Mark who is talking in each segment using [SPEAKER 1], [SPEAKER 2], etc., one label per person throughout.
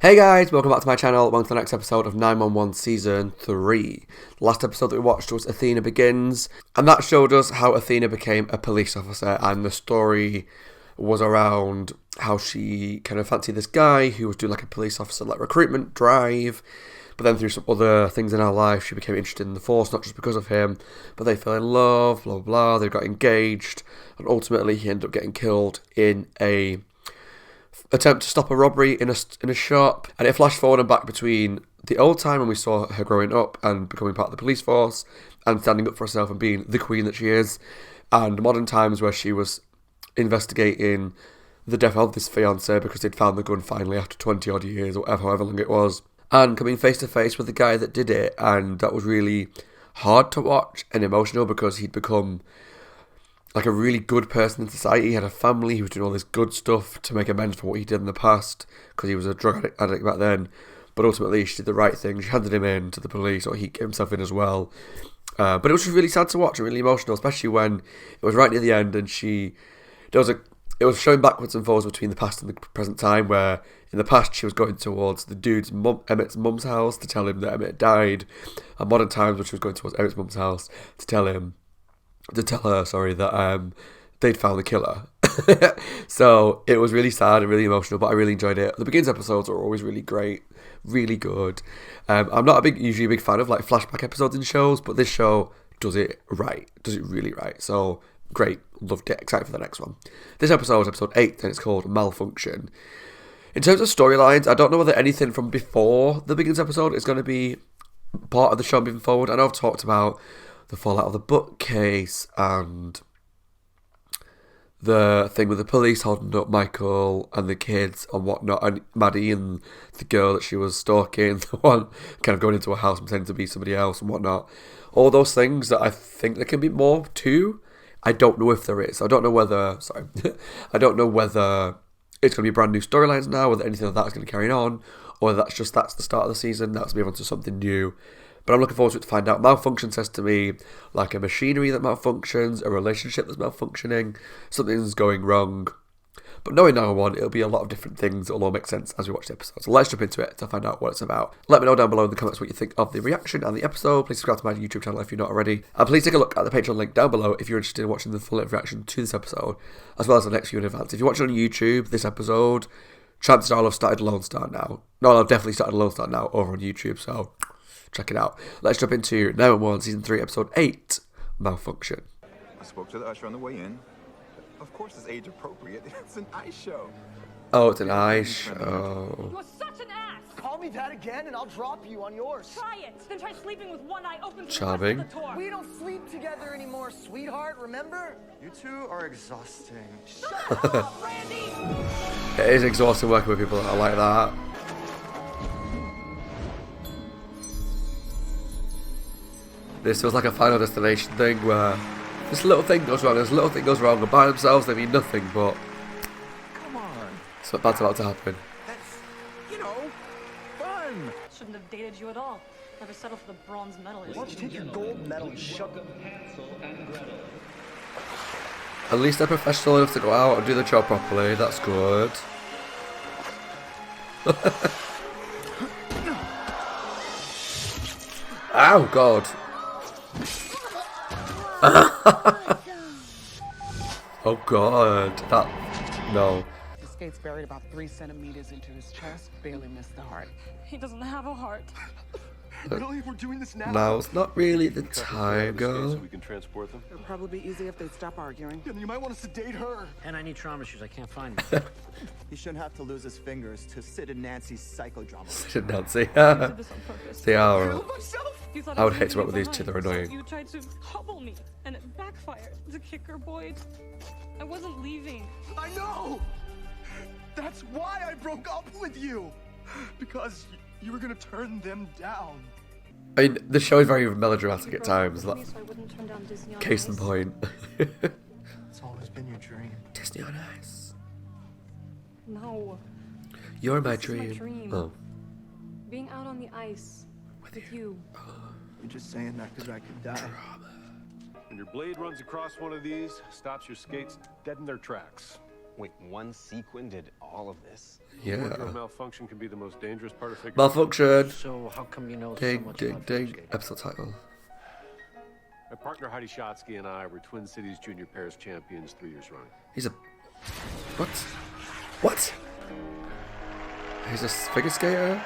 [SPEAKER 1] Hey guys, welcome back to my channel. Welcome to the next episode of 911 Season 3. The last episode that we watched was Athena Begins, and that showed us how Athena became a police officer, and the story was around how she kind of fancied this guy who was doing like a police officer like recruitment drive, but then through some other things in her life she became interested in the force, not just because of him, but they fell in love, blah blah blah, they got engaged, and ultimately he ended up getting killed in a attempt to stop a robbery in a shop. And it flashed forward and back between the old time when we saw her growing up and becoming part of the police force and standing up for herself and being the queen that she is, and modern times where she was investigating the death of this fiancé because they'd found the gun finally after 20 odd years or whatever, however long it was, and coming face to face with the guy that did it. And that was really hard to watch and emotional because he'd become like a really good person in society. He had a family, he was doing all this good stuff to make amends for what he did in the past because he was a drug addict back then, but ultimately she did the right thing. She handed him in to the police, or he gave himself in as well, but it was just really sad to watch and really emotional, especially when it was right near the end and it was showing backwards and forwards between the past and the present time, where in the past she was going towards the dude's Emmett's mum's house to tell him that Emmett died, and modern times when she was going towards Emmett's mum's house to tell her that they'd found the killer. So it was really sad and really emotional, but I really enjoyed it. The Begins episodes are always really great, really good. I'm not usually a big fan of like flashback episodes in shows, but this show does it really right. So great, loved it, excited for the next one. This episode is episode 8 and it's called Malfunction. In terms of storylines, I don't know whether anything from before the Begins episode is going to be part of the show moving forward. I know I've talked about the fallout of the bookcase and the thing with the police holding up Michael and the kids and whatnot, and Maddie and the girl that she was stalking, the one kind of going into a house and pretending to be somebody else and whatnot. All those things that I think there can be more to. I don't know if there is. I don't know whether it's going to be brand new storylines now, whether anything like that is going to carry on, or whether that's the start of the season, that's move on to something new. But I'm looking forward to it to find out. Malfunction says to me like a machinery that malfunctions, a relationship that's malfunctioning, something's going wrong. But knowing 911, it'll be a lot of different things that'll all make sense as we watch the episode. So let's jump into it to find out what it's about. Let me know down below in the comments what you think of the reaction and the episode. Please subscribe to my YouTube channel if you're not already. And please take a look at the Patreon link down below if you're interested in watching the full reaction to this episode, as well as the next few in advance. If you're watching on YouTube, this episode, chances are I'll have started Lone Star now. No, I've definitely started Lone Star now over on YouTube, so check it out. Let's jump into 911 Season 3, Episode 8, Malfunction.
[SPEAKER 2] I spoke to the usher on the way in. Of course it's age appropriate. It's an ice show.
[SPEAKER 1] Oh, it's an ice show.
[SPEAKER 3] You're such an ass!
[SPEAKER 4] Call me that again and I'll drop you on yours.
[SPEAKER 3] Try it! Then try sleeping with one eye open for
[SPEAKER 1] Charming.
[SPEAKER 3] the rest of the tour.
[SPEAKER 4] We don't sleep together anymore, sweetheart, remember?
[SPEAKER 2] You two are exhausting.
[SPEAKER 3] Shut up, Randy!
[SPEAKER 1] It is exhausting working with people that are like that. This feels like a Final Destination thing where this little thing goes wrong, and by themselves they mean nothing, but
[SPEAKER 2] Come on.
[SPEAKER 1] so that's about to happen.
[SPEAKER 2] That's, fun.
[SPEAKER 3] Shouldn't have dated you at all. Never settle for the bronze medalist.
[SPEAKER 4] Why don't you take your gold medal and shut up?
[SPEAKER 1] At least they're professional enough to go out and do the job properly, that's good. Ow, God. Oh God, no.
[SPEAKER 5] The skate's buried about 3 centimeters into his chest, barely missed the heart.
[SPEAKER 3] He doesn't have a heart.
[SPEAKER 4] Really? We're doing this now?
[SPEAKER 1] Now's not really the time, girl.
[SPEAKER 6] We can transport them.
[SPEAKER 5] It'll probably be easy if they stop arguing.
[SPEAKER 4] Then you might want to sedate her.
[SPEAKER 7] And I need trauma shoes. I can't find them.
[SPEAKER 8] He shouldn't have to lose his fingers to Sid and Nancy's psychodrama.
[SPEAKER 1] Sid and Nancy.
[SPEAKER 3] Did this on purpose.
[SPEAKER 1] They are.
[SPEAKER 3] You thought
[SPEAKER 1] I would
[SPEAKER 3] was
[SPEAKER 1] hate to work
[SPEAKER 3] leaving
[SPEAKER 1] with these
[SPEAKER 3] you
[SPEAKER 1] two, they're
[SPEAKER 3] behind,
[SPEAKER 1] annoying.
[SPEAKER 3] so you tried to hobble me, and it backfired. The kicker, Boyd. I wasn't leaving.
[SPEAKER 4] I know! That's why I broke up with you! Because you were gonna turn them down.
[SPEAKER 1] I mean, the show is very melodramatic at times.
[SPEAKER 3] So
[SPEAKER 1] Like,
[SPEAKER 3] I wouldn't turn down Disney on
[SPEAKER 1] case in
[SPEAKER 3] Ice.
[SPEAKER 1] point.
[SPEAKER 4] It's always been your dream.
[SPEAKER 1] Disney on Ice.
[SPEAKER 3] No.
[SPEAKER 1] You're my
[SPEAKER 3] This is my
[SPEAKER 1] dream.
[SPEAKER 3] dream.
[SPEAKER 1] Oh.
[SPEAKER 3] Being out on the ice with you.
[SPEAKER 8] You're just saying that because I could die.
[SPEAKER 6] When your blade runs across one of these, stops your skates dead in their tracks. Wait, one sequin did all of this?
[SPEAKER 1] Yeah.
[SPEAKER 9] Wardrobe malfunction can be the most dangerous part of figuring.
[SPEAKER 1] Malfunction.
[SPEAKER 7] So how come you know so
[SPEAKER 1] Ding,
[SPEAKER 7] much
[SPEAKER 1] ding,
[SPEAKER 7] about
[SPEAKER 1] ding.
[SPEAKER 7] figure skating?
[SPEAKER 1] Episode title.
[SPEAKER 9] My partner Heidi Shotsky and I were Twin Cities Junior Pairs champions 3 years running.
[SPEAKER 1] He's a... What? What? He's a figure skater?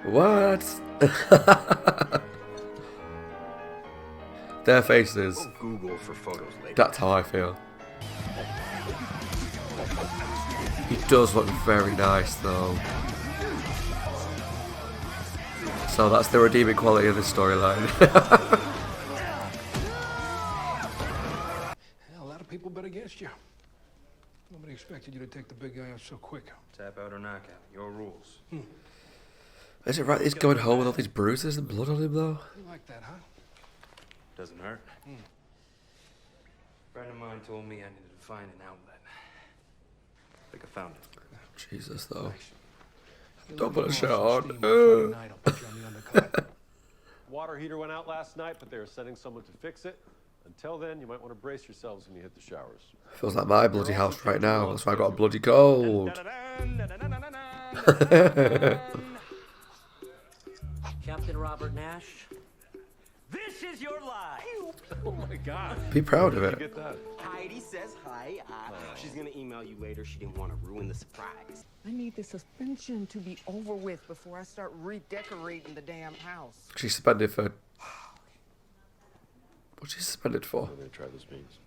[SPEAKER 1] What? Their faces.
[SPEAKER 6] Go Google for photos later.
[SPEAKER 1] That's how I feel. He does look very nice though. So that's the redeeming quality of this storyline.
[SPEAKER 10] A lot of people bet against you. Nobody expected you to take the big guy out so quick.
[SPEAKER 6] Tap out or knockout. Your rules.
[SPEAKER 1] Is it right he's going home with all these bruises and blood on him though?
[SPEAKER 10] You like that, huh?
[SPEAKER 6] Doesn't hurt. A friend of mine told me I needed to find an outlet. I think I found it.
[SPEAKER 1] Jesus though.
[SPEAKER 10] You
[SPEAKER 1] Don't
[SPEAKER 10] look
[SPEAKER 1] put a
[SPEAKER 10] at
[SPEAKER 1] shirt
[SPEAKER 10] Austin
[SPEAKER 1] on.
[SPEAKER 10] Steam Friday night, I'll put you on the undercut.
[SPEAKER 9] Water heater went out last night, but they are sending someone to fix it. Until then, you might want to brace yourselves when you hit the showers.
[SPEAKER 1] Feels like my bloody house right now. That's why I got a bloody cold.
[SPEAKER 7] Captain Robert Nash.
[SPEAKER 8] This is your life.
[SPEAKER 9] Oh my God.
[SPEAKER 1] Be proud of
[SPEAKER 9] Where'd
[SPEAKER 1] it.
[SPEAKER 9] you get that?
[SPEAKER 8] Heidi says hi. She's gonna email you later. She didn't want to ruin the surprise.
[SPEAKER 5] I need the suspension to be over with before I start redecorating the damn house.
[SPEAKER 1] She's suspended for... What's she suspended for?
[SPEAKER 9] I'm gonna try those beans.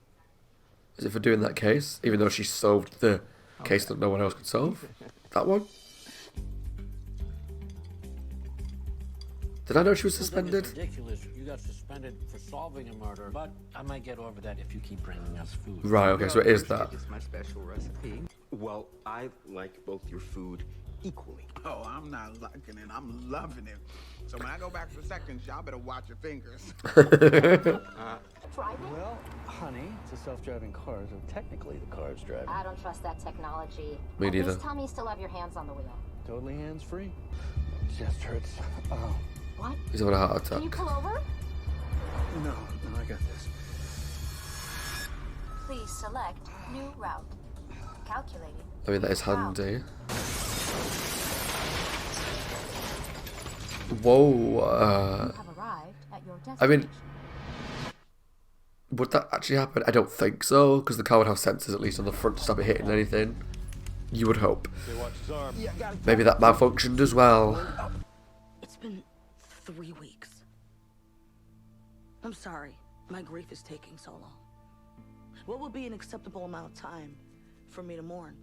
[SPEAKER 1] Is it for doing that case? Even though she solved the case that no one else could solve? That one? Did I know she was
[SPEAKER 7] Seems like
[SPEAKER 1] suspended?
[SPEAKER 7] It's ridiculous. You got suspended for solving a murder, but I might get over that if you keep bringing us food.
[SPEAKER 1] Right, okay, so it is that.
[SPEAKER 8] It's my special recipe. Well, I like both your food equally.
[SPEAKER 11] Oh, I'm not liking it. I'm loving it. So when I go back for seconds, y'all better watch your fingers.
[SPEAKER 12] Well, honey, it's a self-driving car, so technically the car's driving.
[SPEAKER 13] I don't trust that technology.
[SPEAKER 1] Me
[SPEAKER 13] At
[SPEAKER 1] neither.
[SPEAKER 13] least tell me you still have your hands on the wheel.
[SPEAKER 12] Totally hands-free. Just hurts. Oh.
[SPEAKER 13] What?
[SPEAKER 1] He's having a heart
[SPEAKER 13] Can you
[SPEAKER 1] attack.
[SPEAKER 13] pull over?
[SPEAKER 12] No, I got this.
[SPEAKER 13] Please select new route. Calculating.
[SPEAKER 1] I mean, that is handy. Whoa.
[SPEAKER 13] You have arrived at your destination.
[SPEAKER 1] I mean, would that actually happen? I don't think so, because the car would have sensors at least on the front to stop it hitting anything. You would hope.
[SPEAKER 9] Say watch his arm.
[SPEAKER 1] Maybe that malfunctioned as well.
[SPEAKER 14] It's been 3 weeks. I'm sorry. My grief is taking so long. What would be an acceptable amount of time for me to mourn?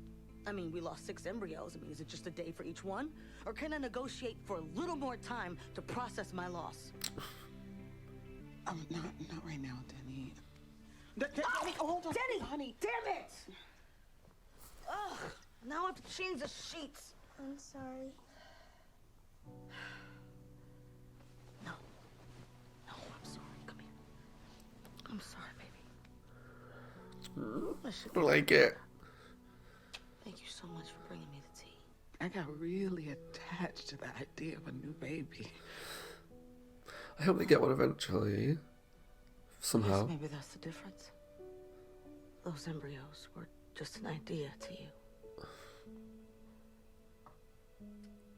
[SPEAKER 14] I mean, we lost 6 embryos. I mean, is it just a day for each one? Or can I negotiate for a little more time to process my loss?
[SPEAKER 5] Not right now, Denny.
[SPEAKER 14] Denny, hold on. Denny, honey, damn it! Ugh, now I have to change the sheets.
[SPEAKER 13] I'm sorry.
[SPEAKER 14] No, I'm sorry. Come here. I'm sorry, baby. I should
[SPEAKER 1] I like it.
[SPEAKER 14] Thank you so much for bringing me the tea.
[SPEAKER 5] I got really attached to the idea of a new baby.
[SPEAKER 1] I hope they get one eventually. Somehow.
[SPEAKER 14] Maybe that's the difference. Those embryos were just an idea to you.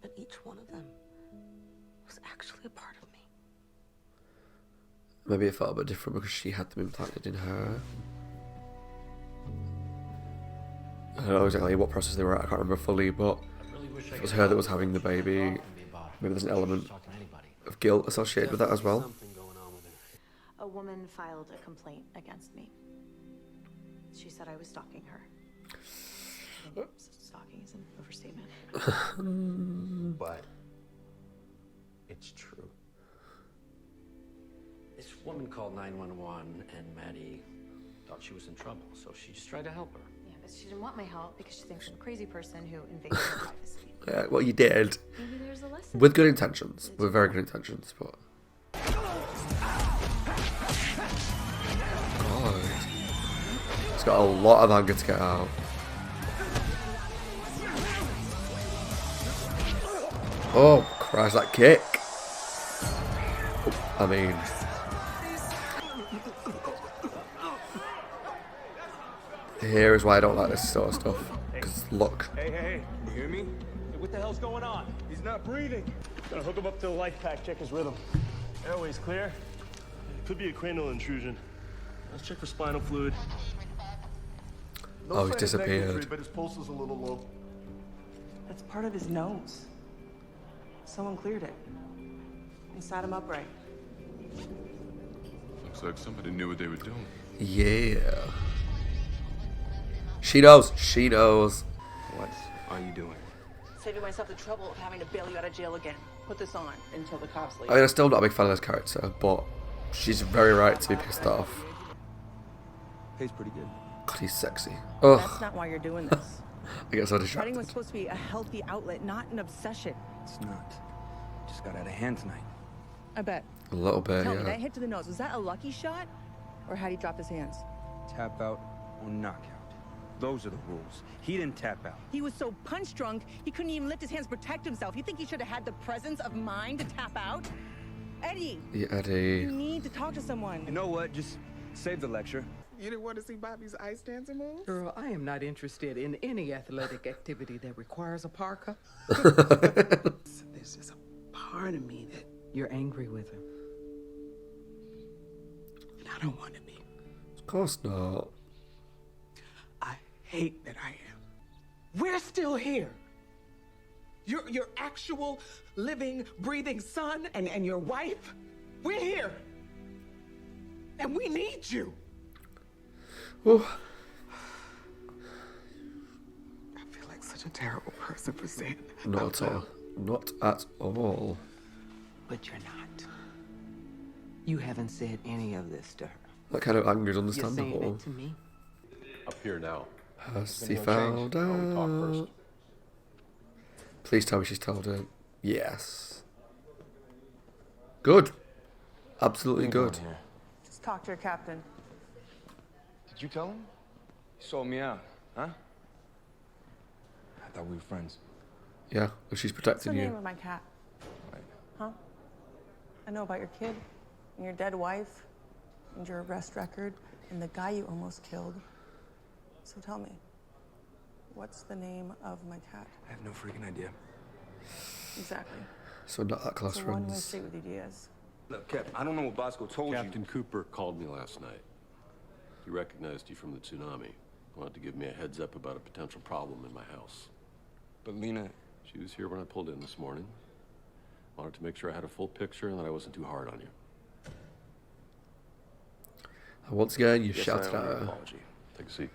[SPEAKER 14] But each one of them was actually a part of me.
[SPEAKER 1] Maybe it felt a bit different because she had them implanted in her. I don't know exactly what process they were at, I can't remember fully, but if it was her that was having the baby, maybe there's an element of guilt associated with that as well.
[SPEAKER 13] A woman filed a complaint against me. She said I was stalking her. I think stalking is an overstatement.
[SPEAKER 6] But it's true.
[SPEAKER 7] This woman called 911 and Maddie thought she was in trouble, so she just tried to help her.
[SPEAKER 13] Yeah, but she didn't want my help because she thinks I'm a crazy person who invades her privacy.
[SPEAKER 1] Yeah, well, you did.
[SPEAKER 13] Maybe there's a lesson.
[SPEAKER 1] With good intentions. With very good intentions, but... God. It's got a lot of anger to get out. Oh, Christ, that kick. I mean... Here is why I don't like this sort of stuff. Because look.
[SPEAKER 9] Hey, you hear me? Hey, what the hell's going on? He's not breathing.
[SPEAKER 15] Gotta hook him up to the life pack, check his rhythm. Airway's clear. Could be a cranial intrusion. Let's check for spinal fluid.
[SPEAKER 1] Oh, he's disappeared.
[SPEAKER 15] But his pulse is a little low.
[SPEAKER 5] That's part of his nose. Someone cleared it and sat him upright.
[SPEAKER 16] Looks like somebody knew what they were doing.
[SPEAKER 1] Yeah. She knows. She knows.
[SPEAKER 8] What are you doing?
[SPEAKER 5] Saving myself the trouble of having to bail you out of jail again. Put this on until the cops leave.
[SPEAKER 1] I mean, I'm still not a big fan of this character, but she's very right to be pissed off.
[SPEAKER 8] Pays pretty good.
[SPEAKER 1] God, he's sexy. Ugh.
[SPEAKER 5] That's not why you're doing this.
[SPEAKER 1] I get so
[SPEAKER 5] Writing
[SPEAKER 1] distracted.
[SPEAKER 5] was supposed to be a healthy outlet, not an obsession.
[SPEAKER 8] It's not. Just got out of hand tonight.
[SPEAKER 5] I bet.
[SPEAKER 1] A little bit,
[SPEAKER 5] Tell me,
[SPEAKER 1] yeah.
[SPEAKER 5] that hit to the nose, was that a lucky shot? Or had he dropped his hands?
[SPEAKER 8] Tap out or knockout. Those are the rules. He didn't tap out.
[SPEAKER 5] He was so punch drunk, he couldn't even lift his hands to protect himself. You think he should have had the presence of mind to tap out? Eddie!
[SPEAKER 1] Yeah, Eddie.
[SPEAKER 5] You need to talk to someone.
[SPEAKER 8] You know what? Just save the lecture.
[SPEAKER 11] You didn't want to see Bobby's ice dancing moves?
[SPEAKER 5] Girl, I am not interested in any athletic activity that requires a parka.
[SPEAKER 11] There's just a part of me that
[SPEAKER 5] You're angry with him.
[SPEAKER 11] and I don't want to be.
[SPEAKER 1] Of course not.
[SPEAKER 11] I hate that I am. We're still here. Your actual living, breathing son and your wife. We're here. And we need you.
[SPEAKER 1] Ooh.
[SPEAKER 11] I feel like such a terrible person for saying that.
[SPEAKER 1] Not at all. Not at all.
[SPEAKER 17] But you're not. You haven't said any of this to her.
[SPEAKER 1] That kind of anger is
[SPEAKER 17] You're saying
[SPEAKER 1] understandable.
[SPEAKER 17] that to me?
[SPEAKER 9] Up here now.
[SPEAKER 1] Has
[SPEAKER 9] Been
[SPEAKER 1] he
[SPEAKER 9] no
[SPEAKER 1] found
[SPEAKER 9] change. Now we talk
[SPEAKER 1] out?
[SPEAKER 9] first.
[SPEAKER 1] Please tell me she's told her. Yes. Good. Absolutely good.
[SPEAKER 5] Just talk to your captain.
[SPEAKER 8] Did you tell him? He sold me out, huh? I thought we were friends.
[SPEAKER 1] Yeah, if she's
[SPEAKER 5] What's the
[SPEAKER 1] protecting
[SPEAKER 5] name
[SPEAKER 1] you.
[SPEAKER 5] of my cat? Huh? I know about your kid, and your dead wife, and your arrest record, and the guy you almost killed. So tell me, what's the name of my cat?
[SPEAKER 8] I have no freaking idea.
[SPEAKER 5] Exactly.
[SPEAKER 1] So we're not that close
[SPEAKER 5] So one way
[SPEAKER 1] friends.
[SPEAKER 5] street with you, Diaz.
[SPEAKER 8] Look, Cap, I don't know what Bosco told you.
[SPEAKER 9] Captain Cooper called me last night. He recognized you from the tsunami. Wanted to give me a heads up about a potential problem in my house.
[SPEAKER 8] But Lena...
[SPEAKER 9] She was here when I pulled in this morning. Wanted to make sure I had a full picture and that I wasn't too hard on you.
[SPEAKER 1] And once again, you
[SPEAKER 8] Yes,
[SPEAKER 1] shouted
[SPEAKER 8] I
[SPEAKER 1] at
[SPEAKER 8] owe you an
[SPEAKER 1] her.
[SPEAKER 8] apology.
[SPEAKER 9] Take a seat.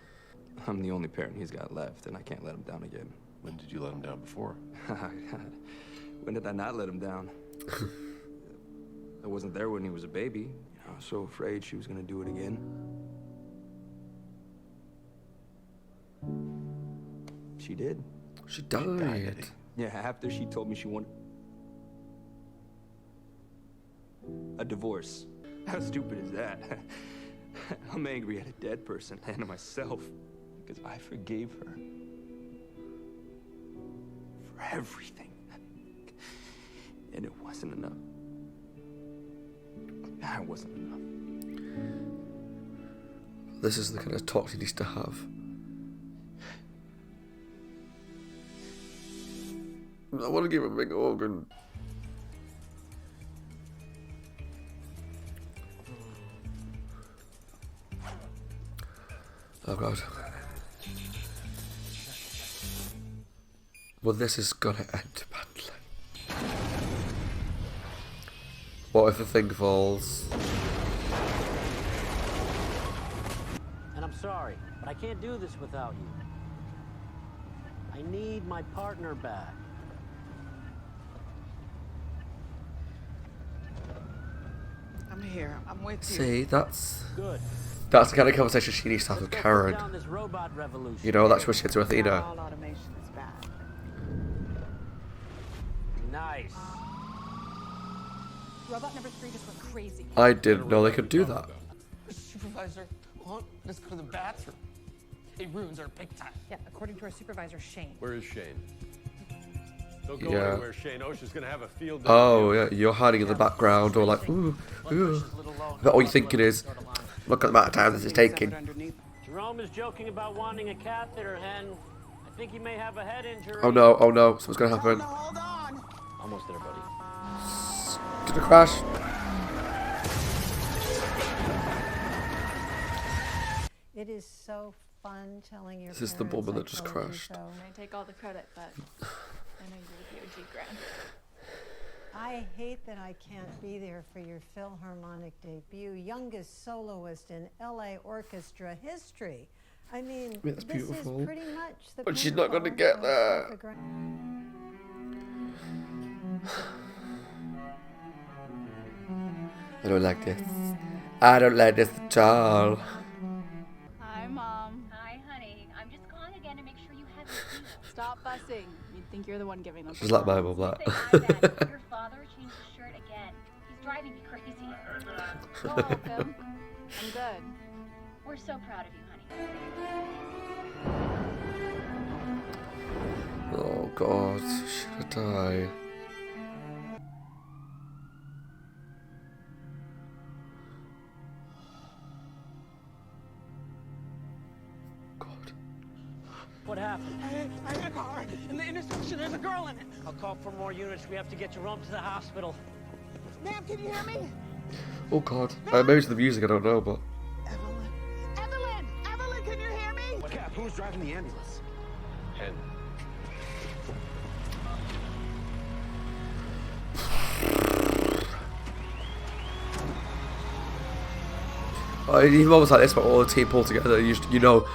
[SPEAKER 8] I'm the only parent he's got left, and I can't let him down again.
[SPEAKER 9] When did you let him down before?
[SPEAKER 8] God. When did I not let him down? I wasn't there when he was a baby. I was so afraid she was gonna do it again. She did.
[SPEAKER 1] She died.
[SPEAKER 8] Yeah, after she told me she wanted a divorce. How stupid is that? I'm angry at a dead person and at myself because I forgave her for everything. And it wasn't enough. It wasn't enough.
[SPEAKER 1] This is the kind of talk he needs to have. I want to give him a big organ. Oh god. Well, this is gonna end badly. What if the thing falls?
[SPEAKER 7] And I'm sorry, but I can't do this without you. I need my partner back.
[SPEAKER 5] I'm here. I'm with you.
[SPEAKER 1] See, that's
[SPEAKER 7] Good.
[SPEAKER 1] the kind of conversation she needs to have with Karen.
[SPEAKER 7] Down this robot revolution.
[SPEAKER 1] You know, that's what she said to
[SPEAKER 5] Not
[SPEAKER 1] Athena.
[SPEAKER 5] all automation is bad.
[SPEAKER 7] Nice.
[SPEAKER 3] Robot number 3 just went crazy.
[SPEAKER 1] I didn't know they could do that.
[SPEAKER 18] Supervisor, let's go to the bathroom. It ruins our big time.
[SPEAKER 3] Yeah, according to our supervisor, Shane.
[SPEAKER 9] Where is Shane? Don't go
[SPEAKER 1] Yeah.
[SPEAKER 9] anywhere, Shane. OSHA's gonna have a field day.
[SPEAKER 1] Oh, yeah, you're hiding in the background or like, ooh, ooh. But all you're thinking is, look at the amount of time this is taking.
[SPEAKER 7] Jerome is joking about wanting a catheter, Hen. I think he may have a head injury.
[SPEAKER 1] Oh no, something's gonna happen.
[SPEAKER 7] Almost there, buddy.
[SPEAKER 1] Did it crash?
[SPEAKER 19] It is so fun telling your
[SPEAKER 1] This is the woman that just crashed.
[SPEAKER 20] I take all the credit, but I know you're the OG Gran.
[SPEAKER 19] I hate that I can't be there for your Philharmonic debut, youngest soloist in LA orchestra history. I mean,
[SPEAKER 1] that's
[SPEAKER 19] this
[SPEAKER 1] beautiful.
[SPEAKER 19] is pretty much the
[SPEAKER 1] But she's not gonna get there. I don't like this. I don't like this at all.
[SPEAKER 20] Hi, Mom.
[SPEAKER 21] Hi, honey. I'm just calling again to make sure you haven't seen it.
[SPEAKER 20] Stop fussing. You'd think you're the one giving them.
[SPEAKER 1] She's like my mum,
[SPEAKER 21] Your father changed his shirt again. He's driving me crazy.
[SPEAKER 20] Go help him. I'm good.
[SPEAKER 21] We're so proud of you, honey.
[SPEAKER 1] Oh God, should I die?
[SPEAKER 7] What happened?
[SPEAKER 11] I hit a car in the intersection. There's a girl in it.
[SPEAKER 7] I'll call for more units. We have to get Jerome to the hospital.
[SPEAKER 11] Ma'am, can you hear me?
[SPEAKER 1] Oh God, maybe it's the music. I don't know, but
[SPEAKER 11] Evelyn, can you hear me?
[SPEAKER 6] What happened? Who's driving the ambulance? Hen.
[SPEAKER 1] even moments like this, but all the team pulled together. You know,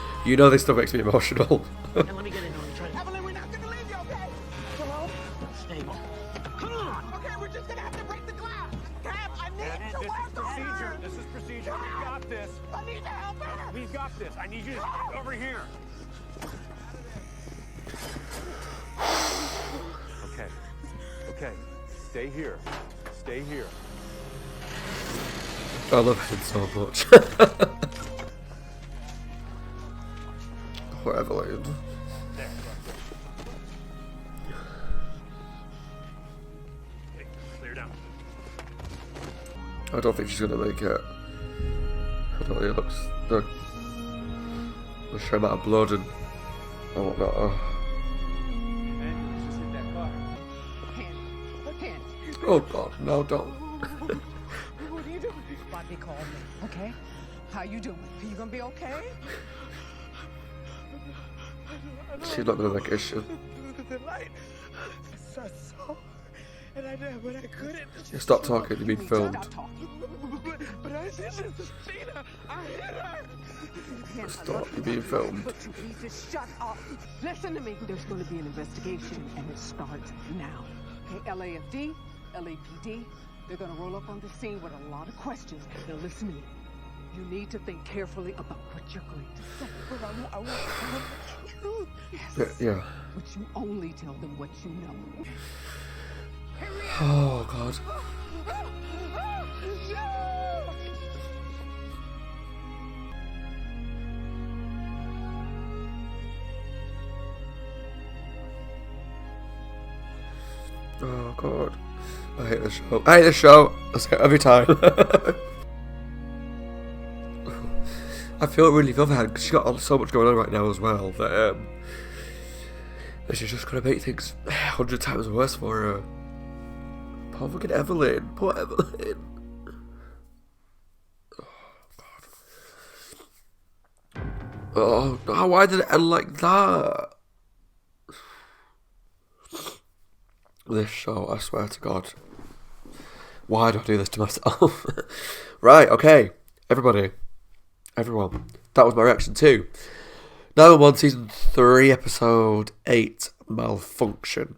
[SPEAKER 1] this stuff makes me emotional.
[SPEAKER 7] And let me get in on you.
[SPEAKER 11] Evelyn, we're not gonna leave you, okay? Hello?
[SPEAKER 7] Stable.
[SPEAKER 11] Come on. Okay, we're just gonna have to break the glass. Cab, I need to work on her.
[SPEAKER 15] This is procedure. We've got this.
[SPEAKER 11] I need to help her.
[SPEAKER 15] We've got this. I need you to over here. Okay. Okay. Stay here. Stay here.
[SPEAKER 1] I love him so much. Poor Evelyn.
[SPEAKER 15] There. Okay, clear down.
[SPEAKER 1] I don't think she's gonna make it. I don't think it looks the sheer amount of blood and whatnot. Oh God, no, don't.
[SPEAKER 11] What are you doing? Bobby called me, okay? How you doing? Are you gonna be okay?
[SPEAKER 1] She's not gonna make it, shit.
[SPEAKER 11] The light. I saw, and I did, but I couldn't.
[SPEAKER 1] Stop talking, you're being filmed.
[SPEAKER 11] But I didn't see her. I hit her.
[SPEAKER 1] Stop, you're being filmed.
[SPEAKER 11] But you need to shut up. Listen to me. There's going to be an investigation, and it starts now. Okay, LAFD, LAPD, they're going to roll up on the scene with a lot of questions. Now listen to me. You need to think carefully about what you're going to say. But I want the truth. Yes.
[SPEAKER 1] Yeah.
[SPEAKER 11] But you only tell them what you know.
[SPEAKER 1] Oh God. Oh God. I hate this show. I hate this show. I say it every time. I feel really for her because she's got so much going on right now as well that she's just gonna make things 100 times worse for her. Poor fucking Evelyn. Poor Evelyn. Oh God. Oh, why did it end like that? This show, I swear to God. Why do I do this to myself? Right, okay. Everybody. Everyone. That was my reaction to 911 Season 3, Episode 8, Malfunction.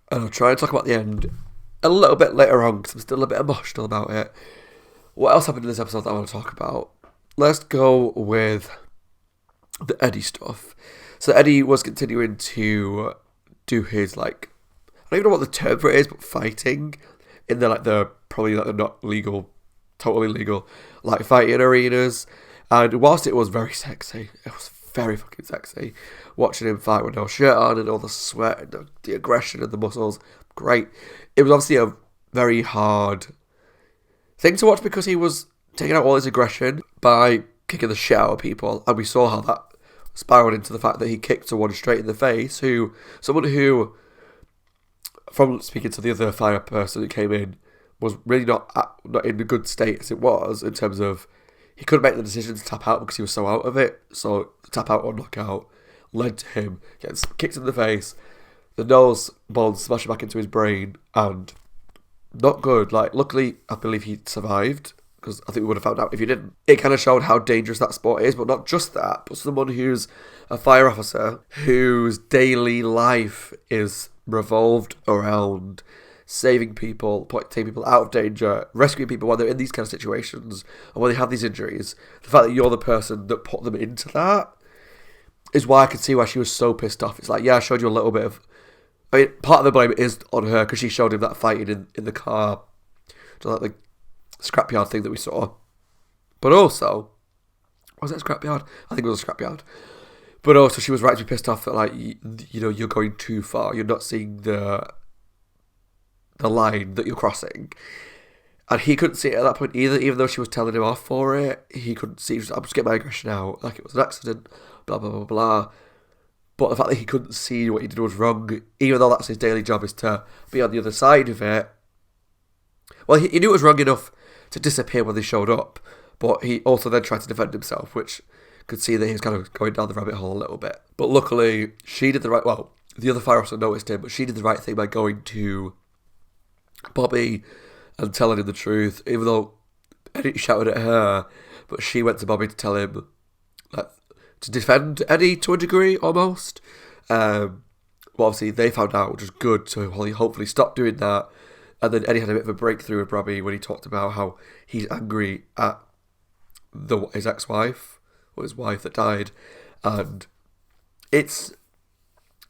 [SPEAKER 1] And I'll try and talk about the end a little bit later on, because I'm still a bit emotional about it. What else happened in this episode that I want to talk about? Let's go with the Eddie stuff. So Eddie was continuing to do his, like, I don't even know what the term for it is, but fighting in the probably the not legal, totally legal, like fighting arenas. And whilst it was very sexy, it was very fucking sexy, watching him fight with no shirt on and all the sweat and the aggression and the muscles, great. It was obviously a very hard thing to watch because he was taking out all his aggression by kicking the shit out of people, and we saw how that spiraled into the fact that he kicked someone straight in the face, someone who, from speaking to the other fire person who came in, was really not in a good state as it was, in terms of he couldn't make the decision to tap out because he was so out of it. So the tap out or knockout led to him getting kicked in the face, the nose bone smashing back into his brain, and not good. Like, luckily, I believe he survived, because I think we would have found out if he didn't. It kind of showed how dangerous that sport is, but not just that, but someone who's a fire officer whose daily life is revolved around saving people, taking people out of danger, rescuing people while they're in these kind of situations, and when they have these injuries. The fact that you're the person that put them into that is why I could see why she was so pissed off. It's like, yeah, I showed you a little bit of... I mean, part of the blame is on her, because she showed him that fighting in the car, so like the scrapyard thing that we saw. But also, was it a scrapyard? I think it was a scrapyard. But also, she was right to be pissed off that, like, you know, you're going too far. You're not seeing the line that you're crossing. And he couldn't see it at that point either, even though she was telling him off for it. He couldn't see. He was, I'm just getting my aggression out, like it was an accident, blah, blah, blah, blah. But the fact that he couldn't see what he did was wrong, even though that's his daily job, is to be on the other side of it. Well, he knew it was wrong enough to disappear when they showed up, but he also then tried to defend himself, which could see that he was kind of going down the rabbit hole a little bit. But luckily, she did the right... Well, the other fire officer noticed him, but she did the right thing by going to Bobby and telling him the truth, even though Eddie shouted at her, but she went to Bobby to tell him, like, to defend Eddie to a degree, almost. Well, obviously, they found out, which was good, so he hopefully stopped doing that. And then Eddie had a bit of a breakthrough with Bobby when he talked about how he's angry at his ex-wife, or his wife that died. And it's...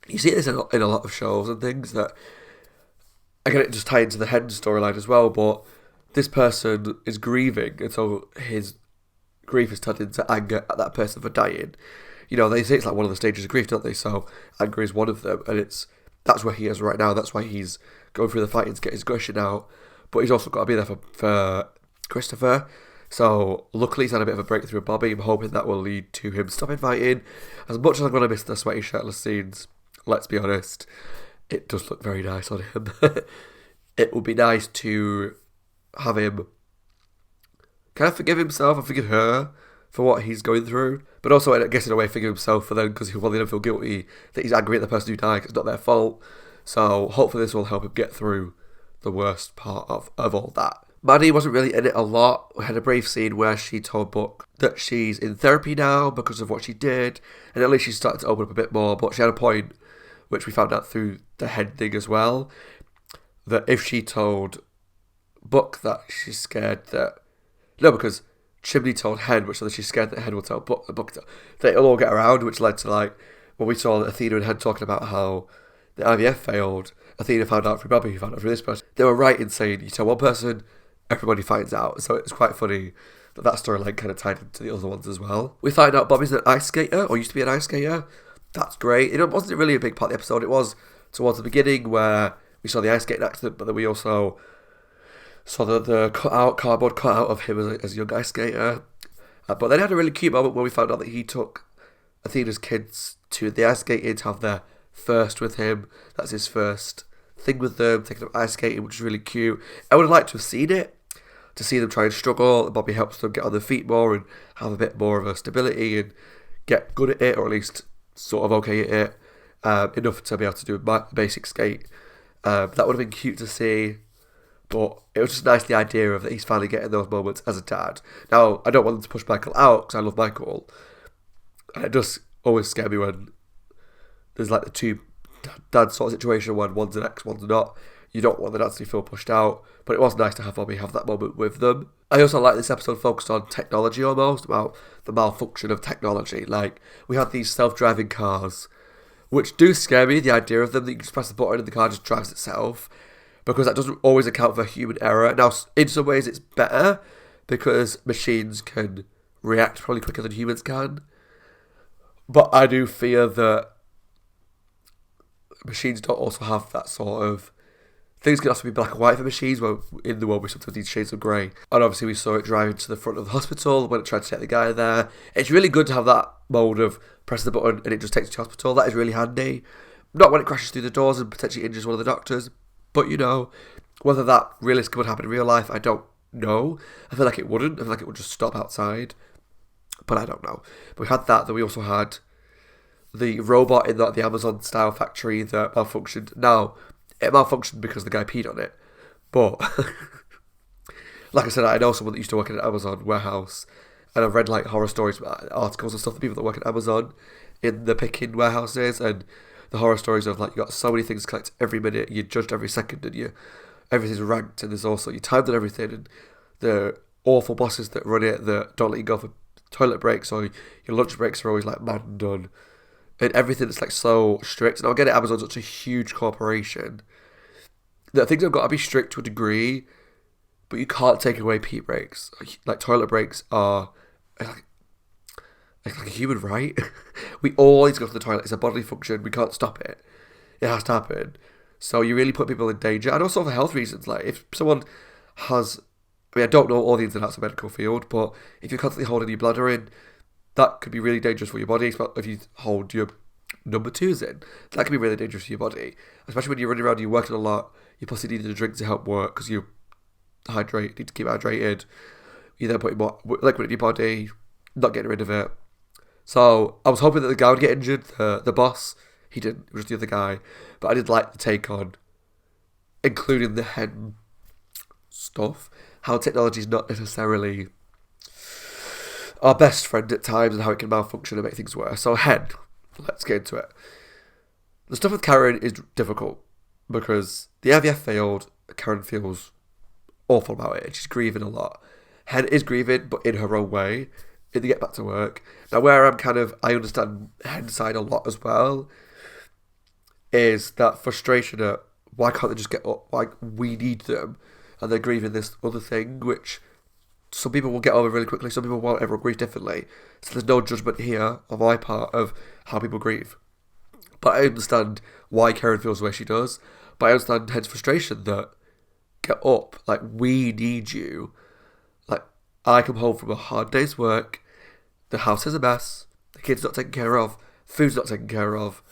[SPEAKER 1] You see this in a lot of shows and things, that... Again, it just ties into the Hen storyline as well, but this person is grieving, and so his grief is turned into anger at that person for dying. You know, they say it's like one of the stages of grief, don't they? So anger is one of them, and that's where he is right now. That's why he's going through the fighting to get his aggression out, but he's also got to be there for Christopher. So luckily he's had a bit of a breakthrough with Bobby. I'm hoping that will lead to him stopping fighting. As much as I'm going to miss the sweaty shirtless scenes, let's be honest, it does look very nice on him. It would be nice to have him kind of forgive himself and forgive her for what he's going through, but also, I guess, in a way, forgive himself for them, because he'll probably feel guilty that he's angry at the person who died because it's not their fault. So hopefully this will help him get through the worst part of all that. Maddie wasn't really in it a lot. We had a brief scene where she told Buck that she's in therapy now because of what she did, and at least she's starting to open up a bit more, but she had a point, which we found out through the Head thing as well, that if she told Buck that she's scared that... No, because Chimney told Hen, which said that she's scared that Hen will tell Buck that it'll all get around, which led to, like, when we saw Athena and Hen talking about how the IVF failed, Athena found out through Bobby, who found out through this person. They were right in saying, you tell one person, everybody finds out. So it's quite funny that storyline kind of tied into the other ones as well. We find out Bobby's an ice skater, or used to be an ice skater. That's great. It wasn't really a big part of the episode. It was towards the beginning where we saw the ice skating accident, but then we also saw the cardboard cutout of him as a young ice skater. But then he had a really cute moment where we found out that he took Athena's kids to the ice skating to have their first with him. That's his first thing with them, taking them ice skating, which is really cute. I would have liked to have seen it, to see them try and struggle, and Bobby helps them get on their feet more and have a bit more of a stability and get good at it, or at least sort of okay at it, enough to be able to do a basic skate. That would have been cute to see, but it was just nice, the idea of that he's finally getting those moments as a dad. Now, I don't want them to push Michael out, because I love Michael, and it does always scare me when there's like the two dad sort of situation when one's an ex, one's not. You don't want the dads to feel pushed out, but it was nice to have Bobby have that moment with them. I also like this episode focused on technology almost, about the malfunction of technology. Like, we had these self-driving cars, which do scare me, the idea of them, that you can just press the button and the car just drives itself, because that doesn't always account for human error. Now, in some ways it's better, because machines can react probably quicker than humans can, but I do fear that machines don't also have that sort of things can also be black and white for machines, where in the world we sometimes need shades of grey. And obviously we saw it driving to the front of the hospital when it tried to take the guy there. It's really good to have that mode of press the button and it just takes you to hospital. That is really handy. Not when it crashes through the doors and potentially injures one of the doctors, but you know, whether that realistically would happen in real life, I don't know. I feel like it wouldn't. I feel like it would just stop outside, but I don't know. But we had that. Then we also had the robot in the Amazon style factory that malfunctioned. Now, it malfunctioned because the guy peed on it, but like I said, I know someone that used to work in an Amazon warehouse, and I've read like horror stories, articles and stuff of people that work at Amazon in the picking warehouses, and the horror stories of like you got so many things to collect every minute, you're judged every second, and everything's ranked, and there's also you timed and everything, and the awful bosses that run it that don't let you go for toilet breaks, or your lunch breaks are always like mad and done, and everything is like so strict. And I get it, Amazon's such a huge corporation that things have got to be strict to a degree, but you can't take away pee breaks. Like toilet breaks are like a human right. We all need to go to the toilet. It's a bodily function. We can't stop it. It has to happen. So you really put people in danger, and also for health reasons. Like if someone has, I don't know all the ins and outs of the medical field, but if you're constantly holding your bladder in, that could be really dangerous for your body. If you hold your number twos in, that can be really dangerous for your body, especially when you're running around and you're working a lot. You possibly need a drink to help work because you need to keep hydrated. You then put more liquid in your body, not getting rid of it. So I was hoping that the guy would get injured, the boss. He didn't, it was just the other guy. But I did like the take on, including the head stuff, how technology is not necessarily our best friend at times and how it can malfunction and make things worse. So head, let's get into it. The stuff with Karen is difficult because the IVF failed. Karen feels awful about it and she's grieving a lot. Head is grieving, but in her own way, in the get back to work. Now where I understand Head's side a lot as well, is that frustration at why can't they just get up, like we need them, and they're grieving this other thing, which some people will get over really quickly, some people won't, everyone grieves differently. So there's no judgment here on my part of how people grieve. But I understand why Karen feels the way she does, but I understand Head's frustration that get up, like we need you. Like I come home from a hard day's work, the house is a mess, the kids not taken care of, food's not taken care of,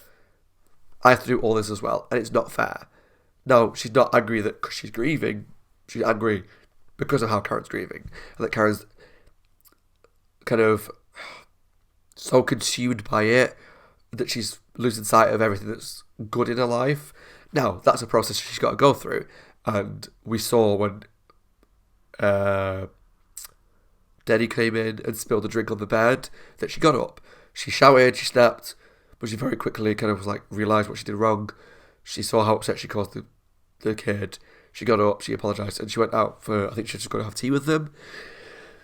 [SPEAKER 1] I have to do all this as well, and it's not fair. No, she's not angry that because she's grieving, she's angry because of how Karen's grieving, and that Karen's kind of so consumed by it that she's losing sight of everything that's good in her life. Now, that's a process she's got to go through, and we saw when Denny came in and spilled a drink on the bed that she got up, she shouted, she snapped, but she very quickly kind of was like realised what she did wrong. She saw how upset she caused the kid. She got up, she apologised, and she went out for, I think she's just going to have tea with them.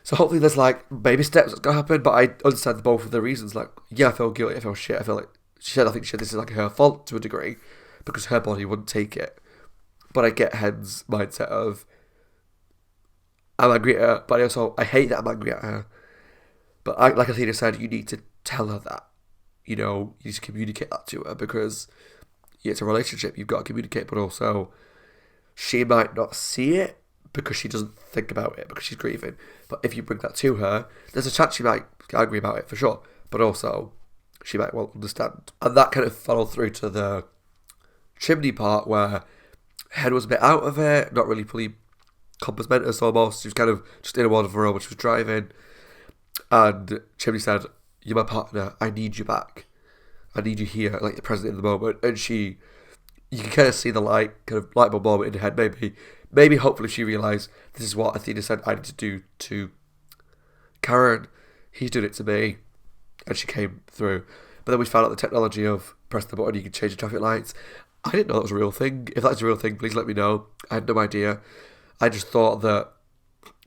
[SPEAKER 1] So hopefully there's like baby steps that's going to happen, but I understand both of the reasons. Like, yeah, I feel guilty, I feel shit, I feel like, she said, I think this is like her fault to a degree, because her body wouldn't take it. But I get Hen's mindset of, I'm angry at her, but I hate that I'm angry at her. But like Athena said, you need to tell her that. You know, you need to communicate that to her because it's a relationship. You've got to communicate, but also she might not see it because she doesn't think about it because she's grieving. But if you bring that to her, there's a chance she might get angry about it for sure. But also, she might well understand. And that kind of followed through to the chimney part where Head was a bit out of it, not really fully compass mentis almost. She was kind of just in a world of her own when she was driving. And Chimney said, "You're my partner, I need you back. I need you here, like the present in the moment." And you can kind of see the light bulb moment in her head, maybe hopefully she realised this is what Athena said I need to do to Karen. He's doing it to me. And she came through. But then we found out the technology of press the button, you can change the traffic lights. I didn't know that was a real thing. If that's a real thing, please let me know. I had no idea. I just thought that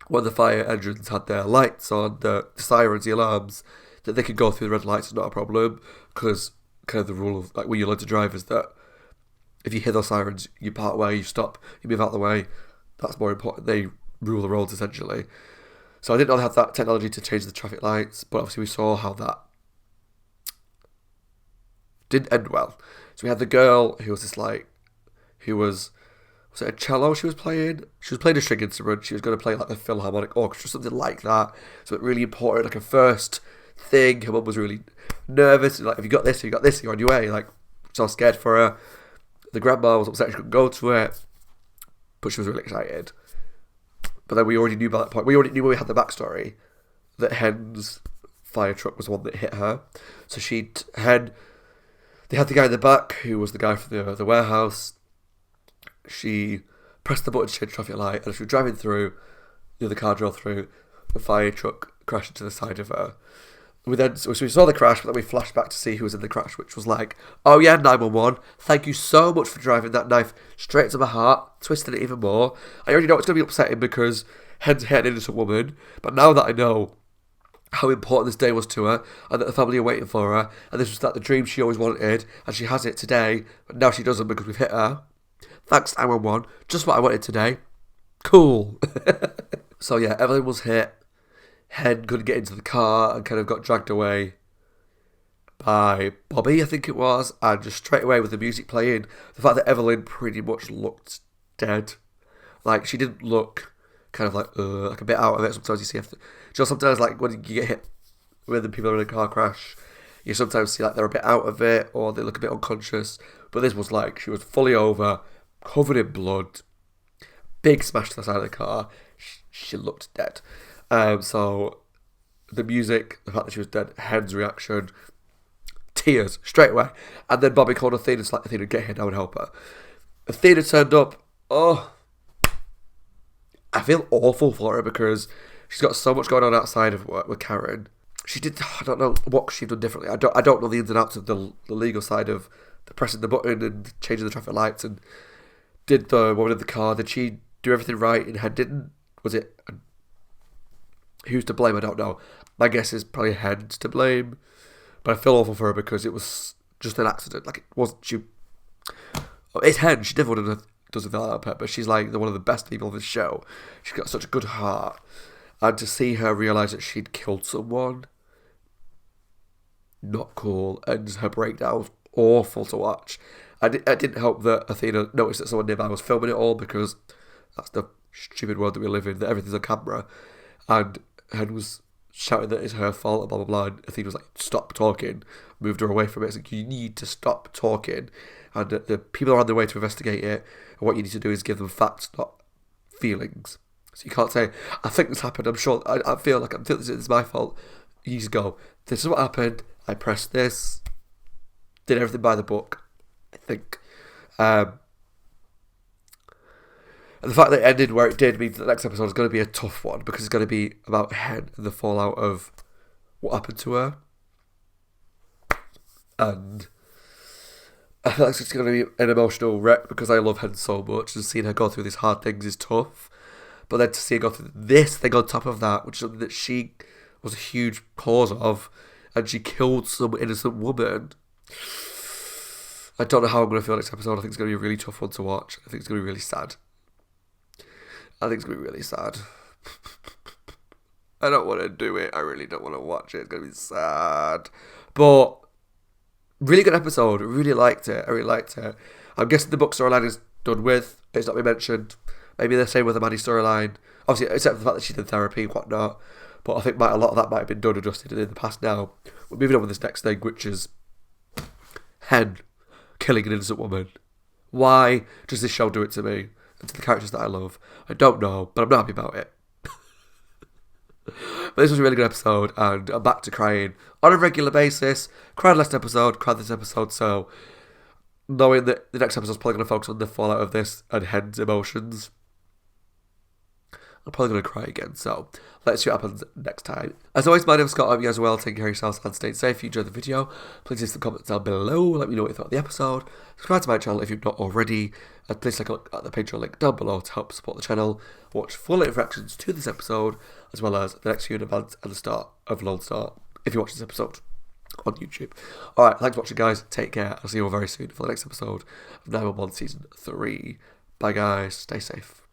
[SPEAKER 1] when the fire engines had their lights on, the sirens, the alarms, that they could go through the red lights is not a problem, because kind of the rule of like when you learn to drive is that if you hear those sirens, you part way, you stop, you move out of the way. That's more important. They rule the roads essentially. So I didn't know they had that technology to change the traffic lights, but obviously we saw how that didn't end well. So we had the girl who was was it a cello she was playing? She was playing a string instrument. She was going to play like the Philharmonic Orchestra, something like that. So it really important, like a first thing. Her mum was really nervous. Like, have you got this? Have you got this? You're on your way. Like, so scared for her. The grandma was upset she couldn't go to it, but she was really excited. But then we already knew by that point. We already knew when we had the backstory that Hen's fire truck was the one that hit her. So they had the guy in the back who was the guy from the warehouse. She pressed the button to change traffic light, and as she was driving through, the other car drove through. The fire truck crashed into the side of her. So we saw the crash, but then we flashed back to see who was in the crash, which was like, oh yeah, 911, thank you so much for driving that knife straight to my heart, twisting it even more. I already know it's going to be upsetting because Hen's hit an innocent woman, but now that I know how important this day was to her, and that the family are waiting for her, and this was like the dream she always wanted, and she has it today, but now she doesn't because we've hit her. Thanks 911, just what I wanted today. Cool. So yeah, Evelyn was hit. Hen couldn't get into the car and kind of got dragged away by Bobby, I think it was, and just straight away with the music playing, the fact that Evelyn pretty much looked dead. Like, she didn't look kind of like a bit out of it. Sometimes you see, sometimes like when you get hit when the people are in a car crash, you sometimes see like they're a bit out of it or they look a bit unconscious. But this was like, she was fully over, covered in blood, big smash to the side of the car. She looked dead. So the music, the fact that she was dead, Hen's reaction, tears straight away. And then Bobby called Athena, it's like, Athena, get here now and help her. Athena turned up. Oh, I feel awful for her because she's got so much going on outside of work with Karen. She did, I don't know what she'd done differently. I don't know the ins and outs of the legal side of the pressing the button and changing the traffic lights. And did the woman in the car, did she do everything right and Hen didn't? Was it, who's to blame? I don't know. My guess is probably Hen's to blame. But I feel awful for her because it was just an accident. Like, it wasn't, it's Hen. She never would have done something like that, but she's like one of the best people on the show. She's got such a good heart. And to see her realise that she'd killed someone, not cool. And her breakdown was awful to watch. It didn't help that Athena noticed that someone nearby was filming it all, because that's the stupid world that we live in, that everything's on camera. And Hen was shouting that it's her fault and blah, blah, blah. And Athena was like, stop talking. Moved her away from it. It's like, you need to stop talking. And the people are on their way to investigate it. And what you need to do is give them facts, not feelings. So you can't say, I think this happened. I'm sure, I feel this is my fault. You just go, this is what happened. I pressed this. Did everything by the book, I think. And the fact that it ended where it did means that the next episode is going to be a tough one, because it's going to be about Hen and the fallout of what happened to her. And I feel like it's going to be an emotional wreck because I love Hen so much, and seeing her go through these hard things is tough. But then to see her go through this thing on top of that, which is something that she was a huge cause of, and she killed some innocent woman. I don't know how I'm going to feel next episode. I think it's going to be a really tough one to watch. I think it's going to be really sad. I think it's going to be really sad. I don't want to do it. I really don't want to watch it. It's going to be sad. But really good episode. I really liked it. I'm guessing the book storyline is done with. It's not been mentioned. Maybe the same with the Maddie storyline. Obviously, except for the fact that she did therapy and whatnot. But I think a lot of that might have been done and dusted in the past now. We're moving on with this next thing, which is Hen killing an innocent woman. Why does this show do it to me? And to the characters that I love? I don't know, but I'm not happy about it. But this was a really good episode, and I'm back to crying on a regular basis. Cried last episode, cried this episode, so knowing that the next episode is probably going to focus on the fallout of this and Hen's emotions, I'm probably going to cry again, so let's see what happens next time. As always, my name is Scott. I hope you guys are well, taking care of yourselves and staying safe. If you enjoyed the video, please leave some comments down below. Let me know what you thought of the episode. Subscribe to my channel if you've not already. And please take a look at the Patreon link down below to help support the channel. Watch full reactions to this episode, as well as the next few in advance and the start of Lone Star, if you watch this episode on YouTube. Alright, thanks for watching, guys. Take care. I'll see you all very soon for the next episode of 911 Season 3. Bye, guys. Stay safe.